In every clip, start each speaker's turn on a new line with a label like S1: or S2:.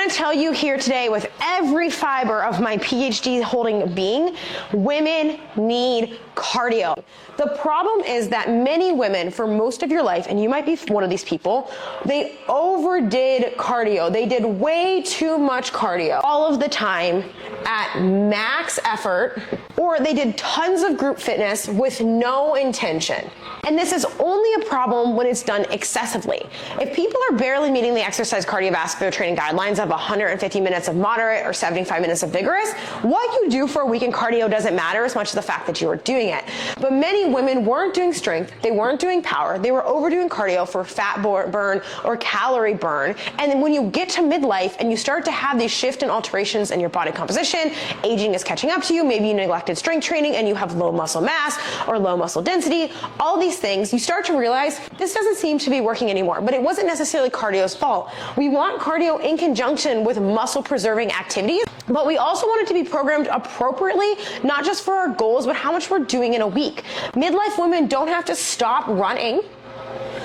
S1: gonna tell you here today with every fiber of my PhD holding being, women need cardio. The problem is that many women, for most of your life, and you might be one of these people, they overdid cardio. They did way too much cardio all of the time at max effort, or they did tons of group fitness with no intention. And this is only a problem when it's done excessively. If people are barely meeting the exercise cardiovascular training guidelines of 150 minutes of moderate or 75 minutes of vigorous, what you do for a week in cardio doesn't matter as much as the fact that you are doing it. But many women weren't doing strength, they weren't doing power, they were overdoing cardio for fat burn or calorie burn. And then when you get to midlife and you start to have these shift and alterations in your body composition, aging is catching up to you, maybe you neglected strength training and you have low muscle mass or low muscle density, all these things, you start to realize this doesn't seem to be working anymore. But it wasn't necessarily cardio's fault. We want cardio in conjunction with muscle preserving activities, but we also want it to be programmed appropriately, not just for our goals, but how much we're doing in a week. Midlife women don't have to stop running.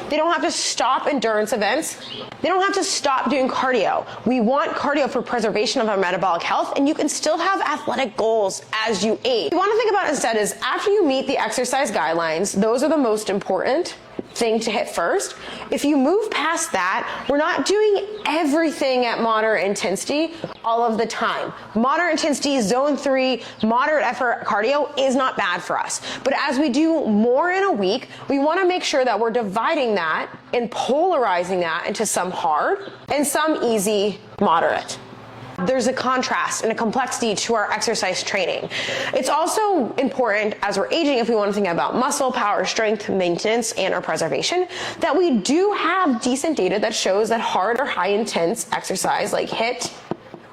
S1: They don't have to stop endurance events. They don't have to stop doing cardio. We want cardio for preservation of our metabolic health, and you can still have athletic goals as you age. What you want to think about instead is after you meet the exercise guidelines, those are the most important thing to hit first. If you move past that, we're not doing everything at moderate intensity all of the time. Moderate intensity, zone 3, moderate effort cardio is not bad for us. But as we do more in a week, we want to make sure that we're dividing that and polarizing that into some hard and some easy, moderate. There's a contrast and a complexity to our exercise training. It's also important as we're aging, if we want to think about muscle, power, strength, maintenance, and our preservation, that we do have decent data that shows that hard or high intense exercise like HIIT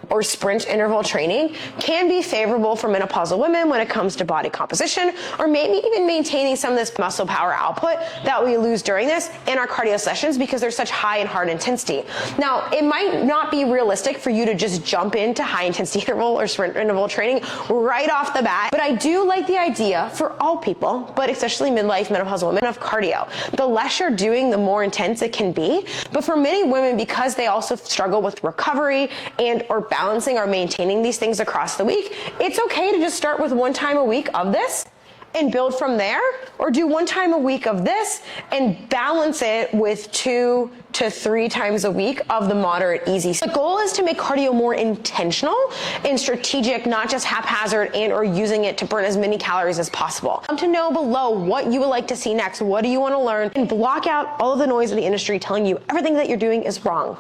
S1: or sprint interval training can be favorable for menopausal women when it comes to body composition, or maybe even maintaining some of this muscle power output that we lose during this in our cardio sessions because there's such high and hard intensity. Now, it might not be realistic for you to just jump into high intensity interval or sprint interval training right off the bat, but I do like the idea for all people, but especially midlife menopausal women, of cardio. The less you're doing, the more intense it can be. But for many women, because they also struggle with recovery and or balancing or maintaining these things across the week, it's okay to just start with 1 time a week of this and build from there, or do 1 time a week of this and balance it with 2 to 3 times a week of the moderate easy. The goal is to make cardio more intentional and strategic, not just haphazard and or using it to burn as many calories as possible. To know below what you would like to see next, what do you want to learn, and block out all of the noise of the industry telling you everything that you're doing is wrong.